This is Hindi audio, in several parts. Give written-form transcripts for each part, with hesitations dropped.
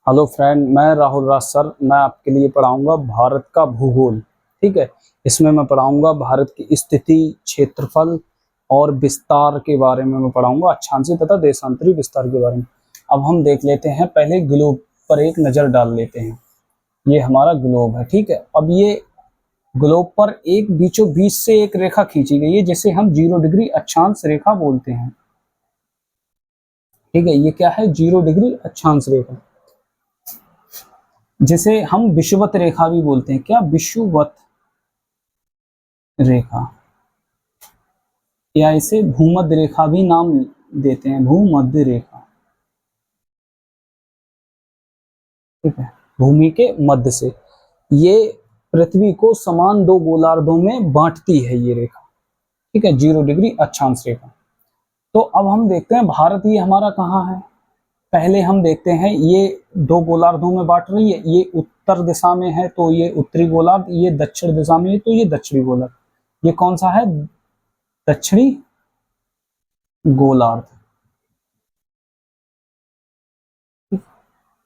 हेलो फ्रेंड, मैं राहुल राज सर। मैं आपके लिए पढ़ाऊंगा भारत का भूगोल। ठीक है, इसमें मैं पढ़ाऊंगा भारत की स्थिति, क्षेत्रफल और विस्तार के बारे में मैं पढ़ाऊंगा, अक्षांशीय तथा देशांतरी विस्तार के बारे में। अब हम देख लेते हैं, पहले ग्लोब पर एक नज़र डाल लेते हैं। ये हमारा ग्लोब है। ठीक है, अब ये ग्लोब पर एक बीचों बीच से एक रेखा खींची गई है जिसे हम 0 डिग्री अक्षांश रेखा बोलते हैं। ठीक है, ये क्या है? 0 डिग्री अक्षांश रेखा, जिसे हम विषुवत रेखा भी बोलते हैं। क्या? विषुवत रेखा, या इसे भूमध्य रेखा भी नाम देते हैं, भूमध्य रेखा। ठीक है, भूमि के मध्य से ये पृथ्वी को समान 2 गोलार्धों में बांटती है ये रेखा। ठीक है, 0 डिग्री अक्षांश रेखा। तो अब हम देखते हैं भारत ये हमारा कहाँ है। पहले हम देखते हैं, ये 2 गोलार्धों में बांट रही है। ये उत्तर दिशा में है तो ये उत्तरी गोलार्ध, ये दक्षिण दिशा में है तो ये दक्षिणी गोलार्ध। ये कौन सा है? दक्षिणी गोलार्ध।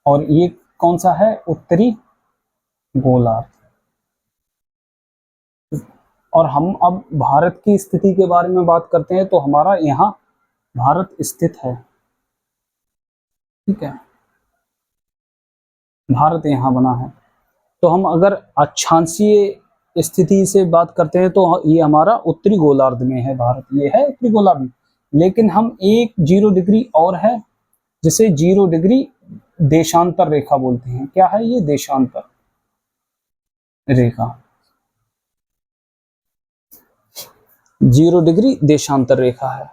और ये कौन सा है? उत्तरी गोलार्ध। और हम अब भारत की स्थिति के बारे में बात करते हैं, तो हमारा यहाँ भारत स्थित है। ठीक है, भारत यहाँ बना है। तो हम अगर अक्षांशीय स्थिति से बात करते हैं तो ये हमारा उत्तरी गोलार्ध में है, भारत ये है उत्तरी गोलार्ध में। लेकिन हम एक 0 डिग्री और है, जिसे 0 डिग्री देशांतर रेखा बोलते हैं। क्या है ये? देशांतर रेखा, 0 डिग्री देशांतर रेखा है।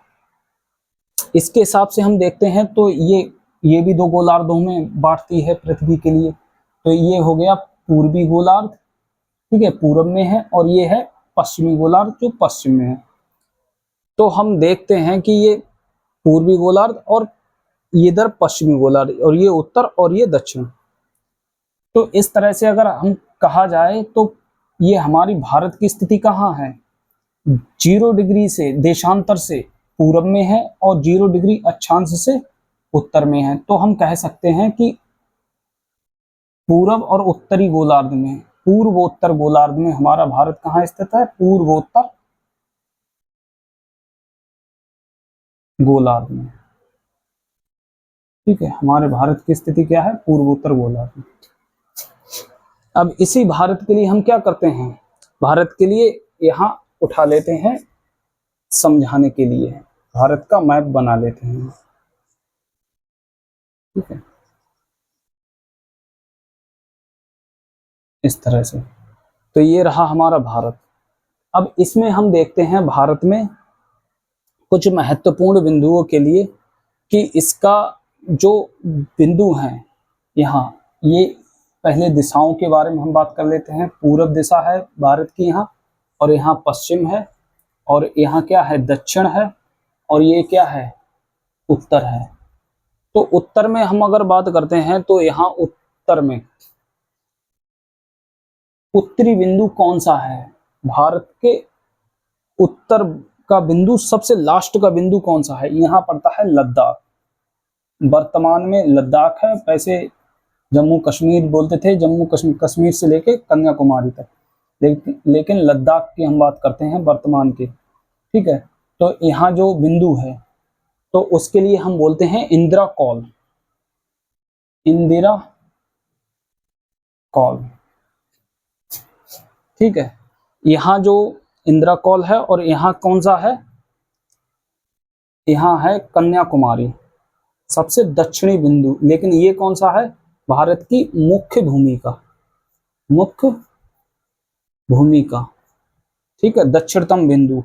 इसके हिसाब से हम देखते हैं तो ये भी 2 गोलार्धों में बांटती है पृथ्वी के लिए। तो ये हो गया पूर्वी गोलार्ध, ठीक है, पूर्व में है, और ये है पश्चिमी गोलार्ध जो पश्चिम में है। तो हम देखते हैं कि ये पूर्वी गोलार्ध और ये इधर पश्चिमी गोलार्ध, और ये उत्तर और ये दक्षिण। तो इस तरह से अगर हम कहा जाए तो ये हमारी भारत की स्थिति कहाँ है? 0 डिग्री से देशांतर से पूर्व में है और 0 डिग्री अक्षांश से उत्तर में है। तो हम कह सकते हैं कि पूर्व और उत्तरी गोलार्ध में, पूर्वोत्तर गोलार्ध में हमारा भारत कहाँ स्थित है? पूर्वोत्तर गोलार्ध में। ठीक है, हमारे भारत की स्थिति क्या है? पूर्वोत्तर गोलार्ध में। अब इसी भारत के लिए हम क्या करते हैं? भारत के लिए यहाँ उठा लेते हैं, समझाने के लिए भारत का मैप बना लेते हैं। ठीक है, इस तरह से। तो ये रहा हमारा भारत। अब इसमें हम देखते हैं भारत में कुछ महत्वपूर्ण बिंदुओं के लिए कि इसका जो बिंदु हैं यहाँ, ये पहले दिशाओं के बारे में हम बात कर लेते हैं। पूर्व दिशा है भारत की यहाँ, और यहाँ पश्चिम है, और यहाँ क्या है? दक्षिण है, और ये क्या है? उत्तर है। तो उत्तर में हम अगर बात करते हैं तो यहाँ उत्तर में उत्तरी बिंदु कौन सा है? भारत के उत्तर का बिंदु, सबसे लास्ट का बिंदु कौन सा है? यहाँ पड़ता है लद्दाख। वर्तमान में लद्दाख है, वैसे जम्मू कश्मीर बोलते थे, जम्मू कश्मीर से लेके कन्याकुमारी तक, लेकिन लद्दाख की हम बात करते हैं वर्तमान की। ठीक है, तो यहाँ जो बिंदु है तो उसके लिए हम बोलते हैं इंदिरा कॉल। इंदिरा कॉल। ठीक है, यहाँ जो इंदिरा कॉल है, और यहाँ कौन सा है? यहाँ है कन्याकुमारी, सबसे दक्षिणी बिंदु। लेकिन ये कौन सा है? भारत की मुख्य भूमिका, मुख्य भूमिका। ठीक है, दक्षिणतम बिंदु।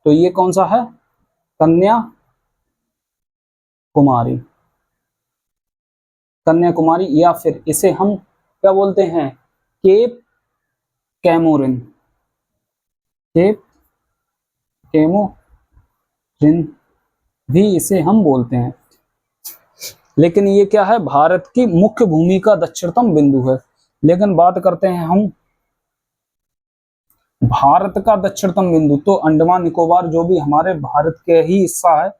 तो ये कौन सा है? कन्याकुमारी। कन्याकुमारी, या फिर इसे हम क्या बोलते हैं? Cap Comorin. केप कैमोरिन भी इसे हम बोलते हैं। लेकिन ये क्या है? भारत की मुख्य भूमि का दक्षिणतम बिंदु है। लेकिन बात करते हैं हम भारत का दक्षिणतम बिंदु, तो अंडमान निकोबार जो भी हमारे भारत के ही हिस्सा है,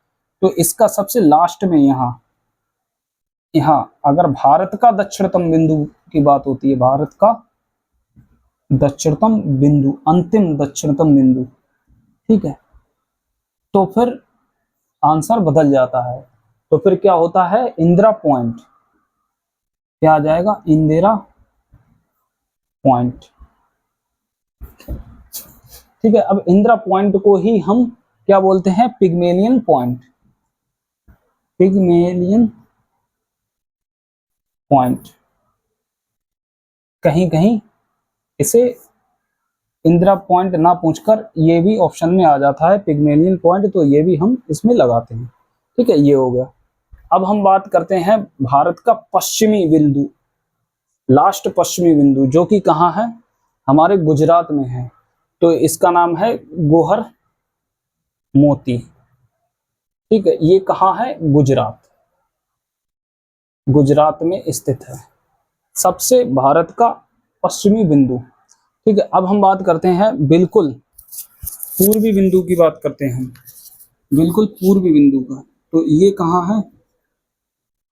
तो इसका सबसे लास्ट में यहाँ अगर भारत का दक्षिणतम बिंदु की बात होती है, भारत का दक्षिणतम बिंदु, अंतिम दक्षिणतम बिंदु, ठीक है, तो फिर आंसर बदल जाता है। तो फिर क्या होता है, इंदिरा पॉइंट, क्या आ जाएगा, इंदिरा पॉइंट, ठीक है। अब इंदिरा पॉइंट को ही हम क्या बोलते हैं, पिग्मेलियन पॉइंट, पिग्मेलियन पॉइंट। कहीं कहीं इसे इंदिरा पॉइंट ना पूछकर ये भी ऑप्शन में आ जाता है, पिग्मेलियन पॉइंट, तो ये भी हम इसमें लगाते हैं, ठीक है, ये हो गया। अब हम बात करते हैं भारत का पश्चिमी बिंदु, लास्ट पश्चिमी बिंदु, जो कि कहाँ है, हमारे गुजरात में है। तो इसका नाम है गोहर मोती, ठीक है, ये कहाँ है, गुजरात, गुजरात में स्थित है, सबसे भारत का पश्चिमी बिंदु, ठीक है। अब हम बात करते हैं बिल्कुल पूर्वी बिंदु की बात करते हैं, बिल्कुल पूर्वी बिंदु का। तो ये कहाँ है,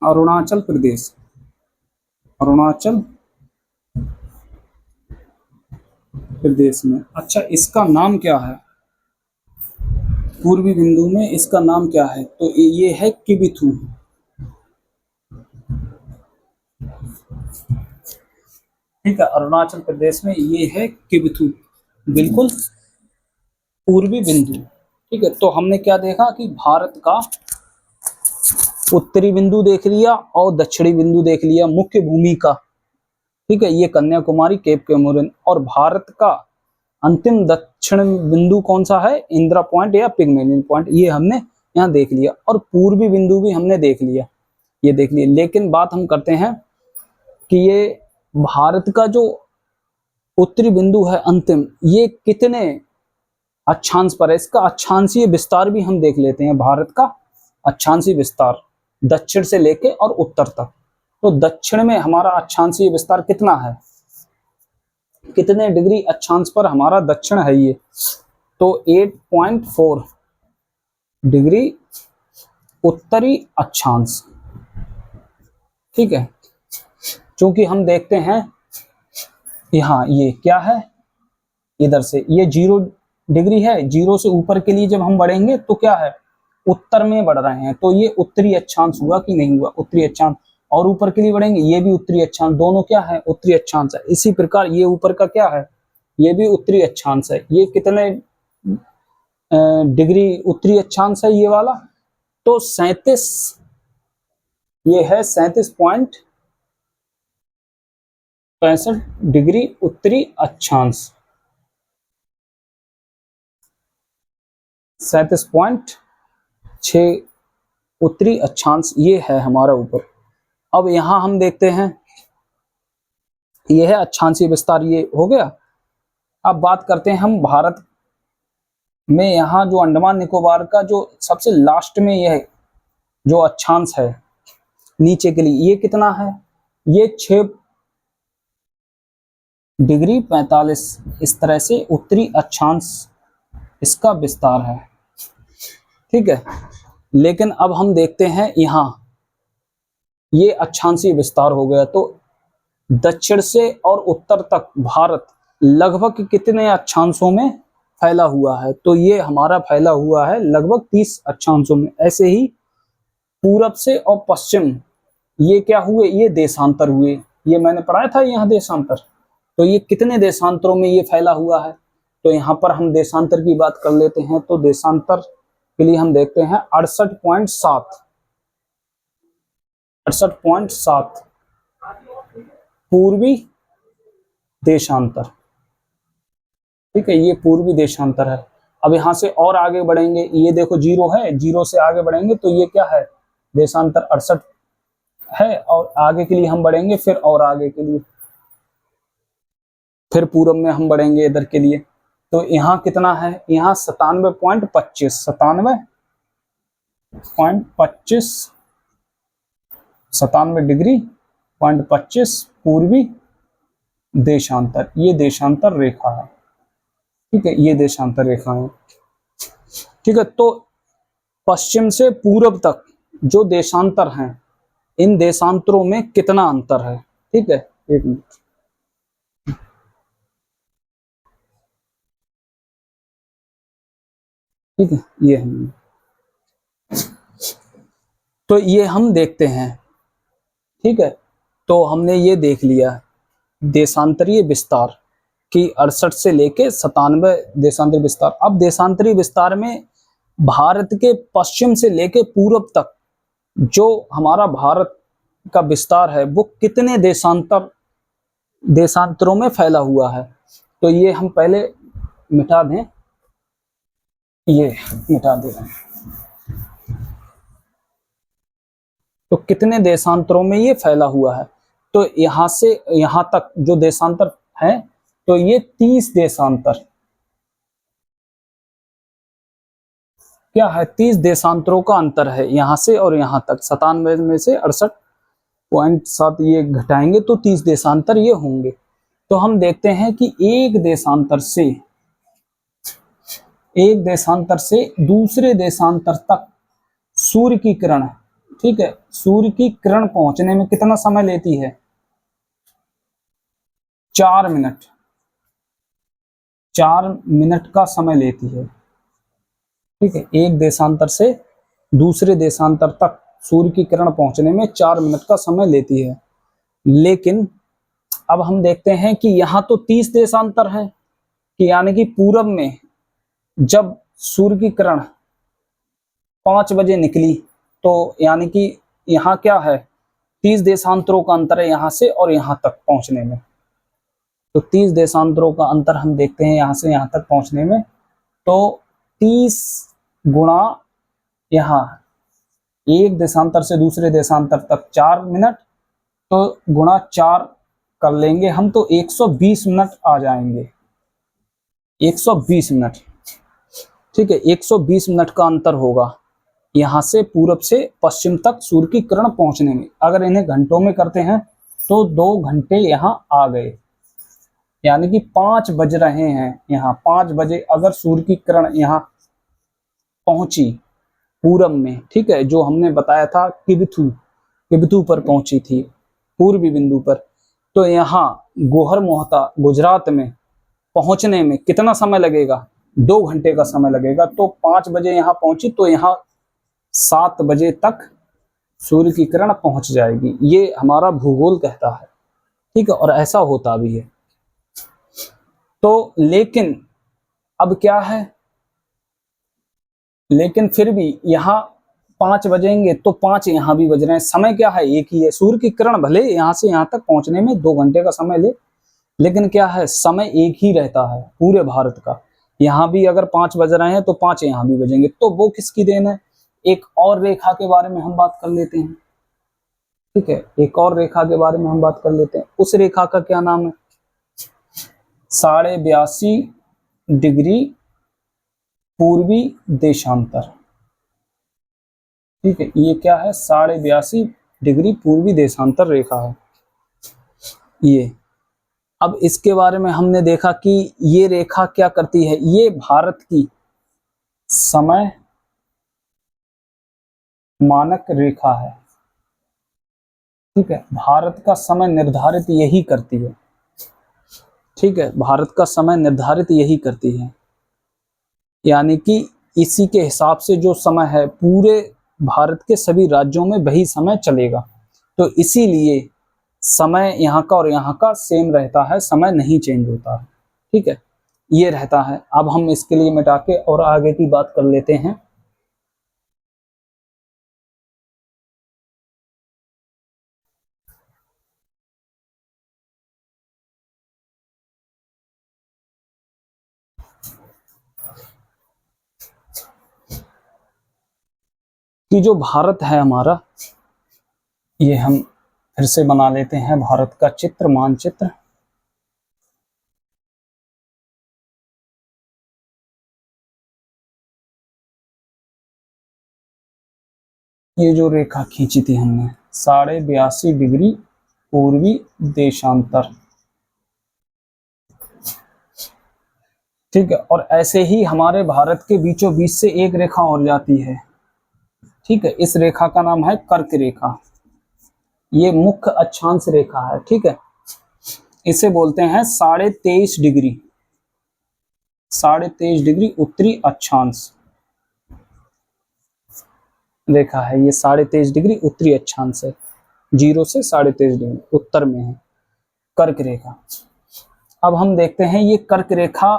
अरुणाचल प्रदेश, अरुणाचल प्रदेश में। अच्छा, इसका नाम क्या है, पूर्वी बिंदु में इसका नाम क्या है, तो ये है किबिथू, ठीक है, अरुणाचल प्रदेश में ये है किबिथू, बिल्कुल पूर्वी बिंदु, ठीक है। तो हमने क्या देखा कि भारत का उत्तरी बिंदु देख लिया और दक्षिणी बिंदु देख लिया, मुख्य भूमि का, ठीक है, ये कन्याकुमारी, केप कैमोरिन, और भारत का अंतिम दक्षिण बिंदु कौन सा है, इंदिरा पॉइंट या पिग्मेलियन पॉइंट, ये हमने यहाँ देख लिया, और पूर्वी बिंदु भी हमने देख लिया, ये देख लिया। लेकिन बात हम करते हैं कि ये भारत का जो उत्तरी बिंदु है अंतिम, ये कितने अक्षांश पर है, इसका अक्षांशीय विस्तार भी हम देख लेते हैं, भारत का अक्षांशीय विस्तार दक्षिण से लेके और उत्तर तक। तो दक्षिण में हमारा अक्षांशीय विस्तार कितना है, कितने डिग्री अक्षांश पर हमारा दक्षिण है ये, तो 8.4 डिग्री उत्तरी अक्षांश, ठीक है। क्योंकि हम देखते हैं यहाँ ये क्या है, इधर से ये 0 डिग्री है, 0 से ऊपर के लिए जब हम बढ़ेंगे तो क्या है, उत्तर में बढ़ रहे हैं, तो ये उत्तरी अक्षांश हुआ कि नहीं हुआ, उत्तरी अक्षांश। और ऊपर के लिए बढ़ेंगे, ये भी उत्तरी अक्षांश, दोनों क्या है, उत्तरी अक्षांश है। इसी प्रकार ये ऊपर का क्या है, ये भी उत्तरी अक्षांश है। ये कितने डिग्री उत्तरी अक्षांश है ये वाला, तो 37, ये है 37.65 डिग्री उत्तरी अक्षांश, 37.6 उत्तरी अक्षांश ये है हमारा ऊपर। अब यहां हम देखते हैं, ये है अक्षांशीय विस्तार, ये हो गया। अब बात करते हैं हम भारत में, यहाँ जो अंडमान निकोबार का जो सबसे लास्ट में यह जो अक्षांश है नीचे के लिए, ये कितना है, ये 6 डिग्री 45, इस तरह से उत्तरी अक्षांश इसका विस्तार है, ठीक है। लेकिन अब हम देखते हैं यहाँ ये अक्षांशीय विस्तार हो गया, तो दक्षिण से और उत्तर तक भारत लगभग कितने अक्षांशों में फैला हुआ है, तो ये हमारा फैला हुआ है लगभग 30 अक्षांशों में। ऐसे ही पूरब से और पश्चिम ये क्या हुए, ये देशांतर हुए, ये मैंने पढ़ाया था यहाँ देशांतर, तो ये कितने देशांतरों में ये फैला हुआ है, तो यहाँ पर हम देशांतर की बात कर लेते हैं। तो देशांतर के लिए हम देखते हैं 68.7 पूर्वी देशांतर, ठीक है, ये पूर्वी देशांतर है। अब यहाँ से और आगे बढ़ेंगे, ये देखो 0 है, 0 से आगे बढ़ेंगे तो ये क्या है, देशांतर 68 है, और आगे के लिए हम बढ़ेंगे, फिर और आगे के लिए, फिर पूरब में हम बढ़ेंगे इधर के लिए, तो यहाँ कितना है, यहाँ 97 डिग्री 25 पूर्वी देशांतर, ये देशांतर रेखा है, ठीक है, ये देशांतर रेखा है, ठीक है। तो पश्चिम से पूर्व तक जो देशांतर हैं, इन देशांतरों में कितना अंतर है। ठीक है, एक मिनट। ठीक है, ये हम तो ये हम देखते हैं। ठीक है, तो हमने ये देख लिया देशांतरीय विस्तार कि 68 से लेके 97 देशांतरीय विस्तार। अब देशांतरीय विस्तार में भारत के पश्चिम से लेके पूर्व तक जो हमारा भारत का विस्तार है वो कितने देशांतरों में फैला हुआ है। तो ये हम पहले मिटा दें, ये मिटा दे रहे हैं। तो कितने देशांतरों में ये फैला हुआ है, तो यहां से यहां तक जो देशांतर है, तो ये 30 देशांतर क्या है, 30 देशांतरों का अंतर है यहां से और यहां तक। 97 में से 68.7 ये घटाएंगे तो 30 देशांतर ये होंगे। तो हम देखते हैं कि एक देशांतर से दूसरे देशांतर तक सूर्य की किरण, ठीक है, सूर्य की किरण पहुंचने में कितना समय लेती है, 4 मिनट। 4 मिनट का समय लेती है। ठीक है, एक देशांतर से दूसरे देशांतर तक सूर्य की किरण पहुंचने में 4 मिनट का समय लेती है। लेकिन अब हम देखते हैं कि यहाँ तो 30 देशांतर है, कि यानी कि पूरब में जब सूर्य की किरण 5 बजे निकली, तो यानी कि यहाँ क्या है, 30 देशांतरों का अंतर है यहाँ से और यहाँ तक पहुंचने में। तो 30 देशांतरों का अंतर हम देखते हैं यहाँ से यहाँ तक पहुंचने में। तो 30 गुणा यहाँ एक देशांतर से दूसरे देशांतर तक 4 मिनट, तो गुणा 4 कर लेंगे हम तो 120 मिनट आ जाएंगे। 120 मिनट, ठीक है, 120 मिनट का अंतर होगा यहाँ से पूरब से पश्चिम तक सूर्य की किरण पहुंचने में। अगर इन्हें घंटों में करते हैं तो 2 घंटे यहाँ आ गए, यानी कि 5 बज रहे हैं यहाँ। 5 बजे अगर सूर्य की किरण यहाँ पहुंची पूरब में, ठीक है, जो हमने बताया था किबिथु पर पहुंची थी, पूर्वी बिंदु पर, तो यहाँ गोहर मोहता गुजरात में पहुंचने में कितना समय लगेगा, 2 घंटे का समय लगेगा। तो 5 बजे यहाँ पहुंची तो यहाँ 7 बजे तक सूर्य की किरण पहुंच जाएगी। ये हमारा भूगोल कहता है। ठीक है, और ऐसा होता भी है। तो लेकिन अब क्या है, लेकिन फिर भी यहाँ 5 बजेंगे तो 5 यहाँ भी बज रहे हैं, समय क्या है, एक ही है। सूर्य की किरण भले यहाँ से यहाँ तक पहुंचने में 2 घंटे का समय ले, लेकिन क्या है, समय एक ही रहता है पूरे भारत का। यहाँ भी अगर 5 बज रहे हैं तो 5 यहाँ भी बजेंगे। तो वो किसकी देन है, एक और रेखा के बारे में हम बात कर लेते हैं। ठीक है, एक और रेखा के बारे में हम बात कर लेते हैं। उस रेखा का क्या नाम है, 82.5 डिग्री पूर्वी देशांतर। ठीक है, ये क्या है, 82.5 डिग्री पूर्वी देशांतर रेखा है ये। अब इसके बारे में हमने देखा कि ये रेखा क्या करती है, ये भारत की समय मानक रेखा है। ठीक है, भारत का समय निर्धारित यही करती है। ठीक है, भारत का समय निर्धारित यही करती है, यानी कि इसी के हिसाब से जो समय है पूरे भारत के सभी राज्यों में वही समय चलेगा। तो इसीलिए समय यहाँ का और यहाँ का सेम रहता है, समय नहीं चेंज होता है। ठीक है, ये रहता है। अब हम इसके लिए मिटा के और आगे की बात कर लेते हैं। कि जो भारत है हमारा, ये हम फिर से बना लेते हैं भारत का चित्र, मानचित्र। ये जो रेखा खींची थी हमने 82.5 डिग्री पूर्वी देशांतर। ठीक है, और ऐसे ही हमारे भारत के बीचों बीच से एक रेखा और जाती है, ठीक है, इस रेखा का नाम है कर्क रेखा, ये मुख्य अक्षांश रेखा है। ठीक है, इसे बोलते हैं 23.5 डिग्री, 23.5 डिग्री उत्तरी अक्षांश रेखा है। ये 23.5 डिग्री उत्तरी अक्षांश है, 0 से 23.5 डिग्री उत्तर में है कर्क रेखा। अब हम देखते हैं ये कर्क रेखा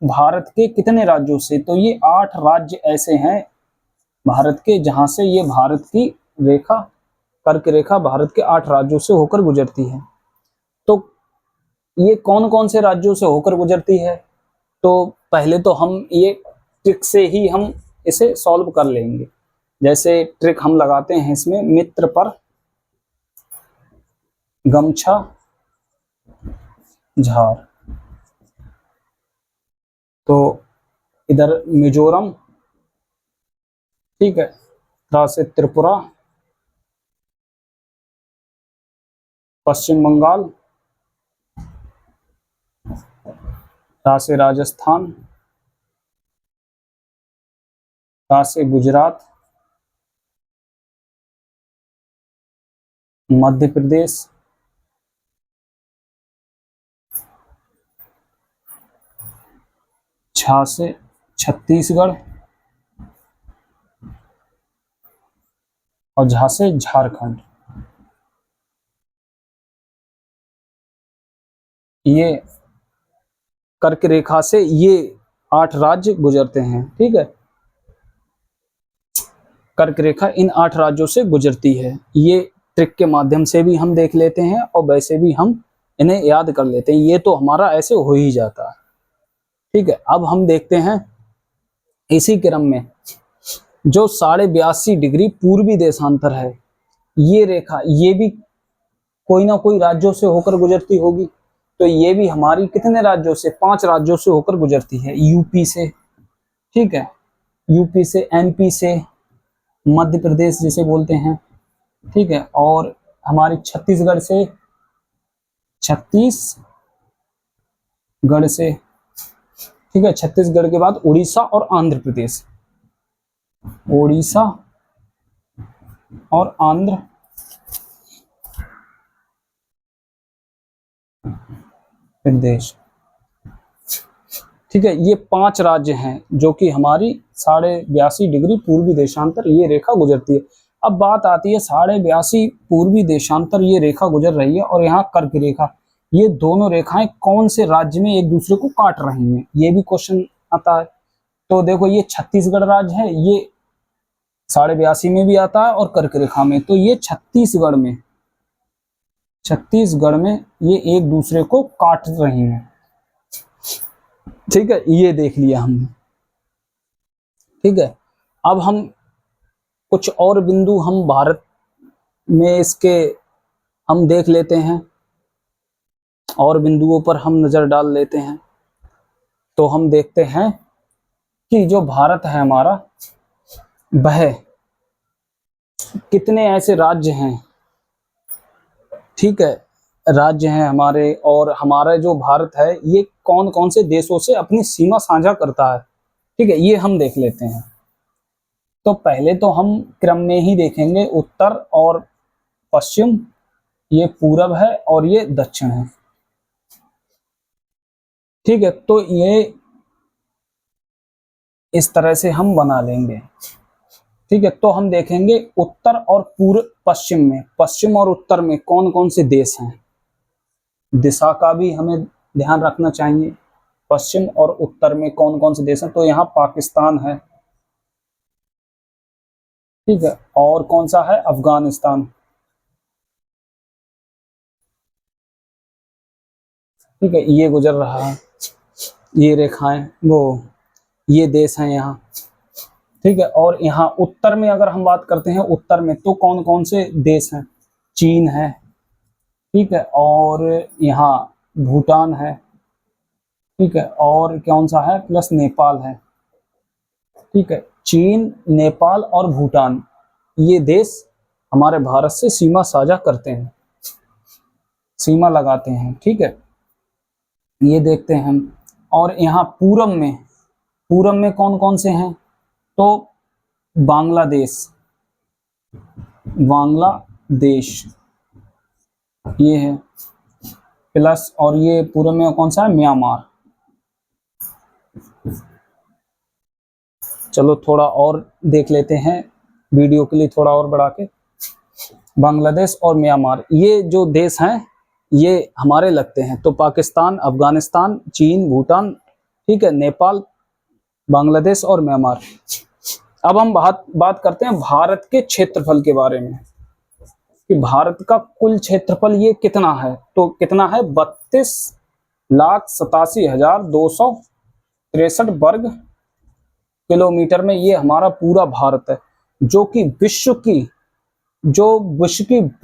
भारत के कितने राज्यों से, तो ये 8 राज्य ऐसे हैं भारत के जहां से ये भारत की रेखा, कर्क रेखा भारत के 8 राज्यों से होकर गुजरती है। तो ये कौन कौन से राज्यों से होकर गुजरती है, तो पहले तो हम ये ट्रिक से ही हम इसे सॉल्व कर लेंगे। जैसे ट्रिक हम लगाते हैं इसमें, मित्र पर गमछा झार, तो इधर मिजोरम, ठीक है, रा से त्रिपुरा, पश्चिम बंगाल, रा से राजस्थान, रा से गुजरात, मध्य प्रदेश, झा से छत्तीसगढ़ और झा से झारखंड। ये कर्क रेखा से ये 8 राज्य गुजरते हैं। ठीक है, कर्क रेखा इन 8 राज्यों से गुजरती है। ये ट्रिक के माध्यम से भी हम देख लेते हैं और वैसे भी हम इन्हें याद कर लेते हैं, ये तो हमारा ऐसे हो ही जाता है। ठीक है, अब हम देखते हैं इसी क्रम में जो 82.5 डिग्री पूर्वी देशांतर है, ये रेखा ये भी कोई ना कोई राज्यों से होकर गुजरती होगी। तो ये भी हमारी कितने राज्यों से, 5 राज्यों से होकर गुजरती है। यूपी से, ठीक है, यूपी से, एमपी से, मध्य प्रदेश जिसे बोलते हैं, ठीक है, और हमारी छत्तीसगढ़ से, छत्तीसगढ़ से, ठीक है, छत्तीसगढ़ के बाद उड़ीसा और आंध्र प्रदेश, उड़ीसा और आंध्र प्रदेश। ठीक है, ये 5 राज्य हैं जो कि हमारी 82.5 डिग्री पूर्वी देशांतर ये रेखा गुजरती है। अब बात आती है 82.5 पूर्वी देशांतर ये रेखा गुजर रही है और यहाँ कर्क रेखा, ये दोनों रेखाएं कौन से राज्य में एक दूसरे को काट रही हैं, ये भी क्वेश्चन आता है। तो देखो ये छत्तीसगढ़ राज्य है, ये 82.5 में भी आता है और कर्क रेखा में, तो ये छत्तीसगढ़ में ये एक दूसरे को काट रही हैं। ठीक है, ये देख लिया हमने। ठीक है, अब हम कुछ और बिंदु हम भारत में इसके हम देख लेते हैं, और बिंदुओं पर हम नजर डाल लेते हैं। तो हम देखते हैं कि जो भारत है हमारा, वह कितने ऐसे राज्य हैं, ठीक है, राज्य हैं हमारे, और हमारा जो भारत है ये कौन कौन से देशों से अपनी सीमा साझा करता है। ठीक है, ये हम देख लेते हैं। तो पहले तो हम क्रम में ही देखेंगे, उत्तर और पश्चिम, ये पूरब है और ये दक्षिण है। ठीक है, तो ये इस तरह से हम बना लेंगे। ठीक है, तो हम देखेंगे उत्तर और पूर्व पश्चिम में, पश्चिम और उत्तर में कौन कौन से देश हैं, दिशा का भी हमें ध्यान रखना चाहिए। पश्चिम और उत्तर में कौन कौन से देश हैं, तो यहाँ पाकिस्तान है, ठीक है, और कौन सा है, अफगानिस्तान, ठीक है, ये गुजर रहा है, ये रेखाएं, वो ये देश हैं यहाँ। ठीक है, और यहाँ उत्तर में अगर हम बात करते हैं, उत्तर में तो कौन कौन से देश हैं, चीन है, ठीक है, और यहाँ भूटान है, ठीक है, और कौन सा है, प्लस नेपाल है। ठीक है, चीन, नेपाल और भूटान, ये देश हमारे भारत से सीमा साझा करते हैं, सीमा लगाते हैं। ठीक है, ये देखते हैं हम। और यहाँ पूरब में कौन कौन से हैं, तो बांग्लादेश, बांग्लादेश ये है, प्लस और ये पूरे में कौन सा है, म्यांमार। चलो थोड़ा और देख लेते हैं वीडियो के लिए, थोड़ा और बढ़ा के। बांग्लादेश और म्यांमार ये जो देश हैं ये हमारे लगते हैं, तो पाकिस्तान, अफगानिस्तान, चीन, भूटान, ठीक है, नेपाल, बांग्लादेश और म्यांमार। अब हम बात करते हैं भारत के क्षेत्रफल के बारे में कि भारत का कुल क्षेत्रफल ये कितना है, तो कितना है, 32,87,263 वर्ग किलोमीटर में ये हमारा पूरा भारत है, जो कि विश्व की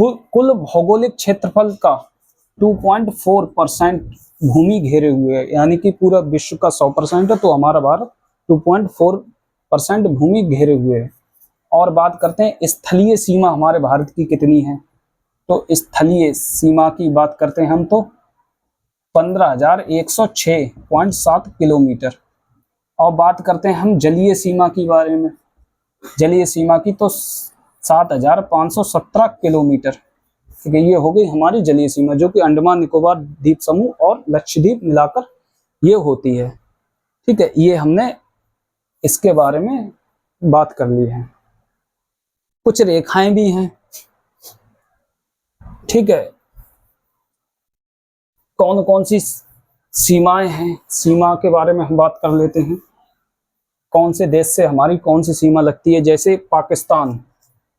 कुल भौगोलिक क्षेत्रफल का 2.4% भूमि घेरे हुए है, यानी कि पूरा विश्व का 100% है, तो हमारा भारत 2.4% भूमि घेरे हुए है। और बात करते हैं स्थलीय सीमा हमारे भारत की कितनी है, तो स्थलीय सीमा की बात करते हैं हम तो 15,106.7 किलोमीटर। और बात करते हैं हम जलीय सीमा की बारे में, जलीय सीमा की तो 7,517 किलोमीटर, ठीक है, ये हो गई हमारी जलीय सीमा, जो कि अंडमान निकोबार द्वीप समूह और लक्षद्वीप मिलाकर ये होती है, ठीक है। ये हमने इसके बारे में बात कर ली है। कुछ रेखाएं भी हैं, ठीक है, कौन कौन सी सीमाएं हैं, सीमा के बारे में हम बात कर लेते हैं। कौन से देश से हमारी कौन सी सीमा लगती है, जैसे पाकिस्तान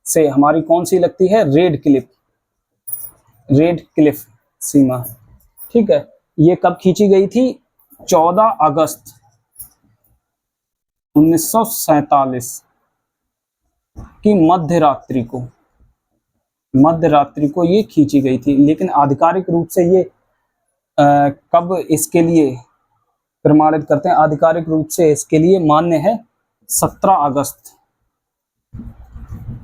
से हमारी कौन सी लगती है, रेड क्लिफ सीमा, ठीक है। ये कब खींची गई थी, 14 अगस्त 1947 की मध्यरात्रि को ये खींची गई थी, लेकिन आधिकारिक रूप से ये कब इसके लिए प्रमाणित करते हैं, आधिकारिक रूप से इसके लिए मान्य है 17 अगस्त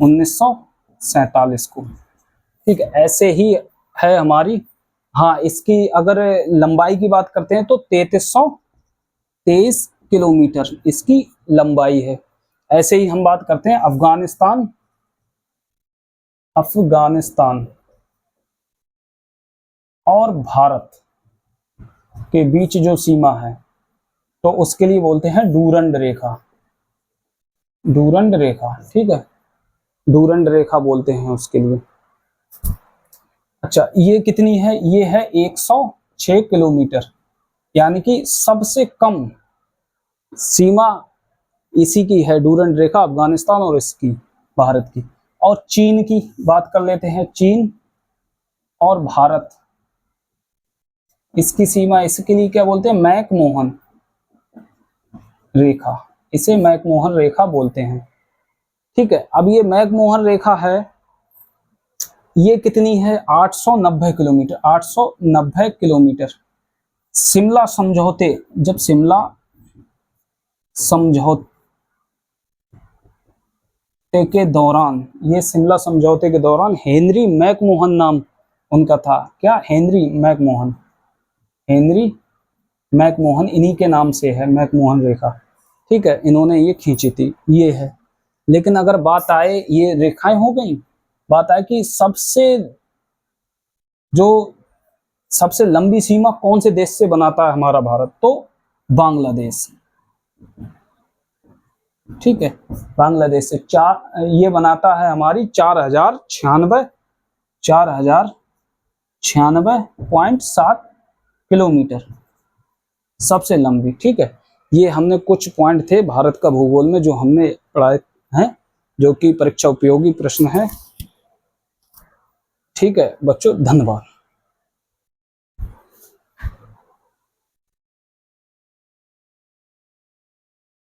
1947 को, ठीक है। ऐसे ही है हमारी, हाँ, इसकी अगर लंबाई की बात करते हैं तो 3323 किलोमीटर इसकी लंबाई है। ऐसे ही हम बात करते हैं अफगानिस्तान और भारत के बीच जो सीमा है, तो उसके लिए बोलते हैं डूरंड रेखा, ठीक है, डूरंड रेखा बोलते हैं उसके लिए। अच्छा, ये कितनी है, ये है 106 किलोमीटर, यानी कि सबसे कम सीमा इसी की है, डूरंड रेखा, अफगानिस्तान और इसकी भारत की। और चीन की बात कर लेते हैं, चीन और भारत, इसकी सीमा, इसके लिए क्या बोलते हैं, मैकमोहन रेखा, इसे मैकमोहन रेखा बोलते हैं, ठीक है। अब ये मैकमोहन रेखा है, ये कितनी है, 890 किलोमीटर। शिमला समझौते, जब शिमला समझौते के दौरान, ये शिमला समझौते के दौरान हेनरी मैकमोहन नाम उनका था, क्या, हेनरी मैकमोहन इन्हीं के नाम से है मैकमोहन रेखा, ठीक है, इन्होंने ये खींची थी, ये है। लेकिन अगर बात आए, ये रेखाएं हो गई, बात आए कि सबसे लंबी सीमा कौन से देश से बनाता है हमारा भारत, तो बांग्लादेश, ठीक है, बांग्लादेश से ये बनाता है हमारी 4,096.7 किलोमीटर, सबसे लंबी, ठीक है। ये हमने कुछ पॉइंट थे भारत का भूगोल में जो हमने पढ़ाए हैं, जो कि परीक्षा उपयोगी प्रश्न है, ठीक है बच्चों, धन्यवाद।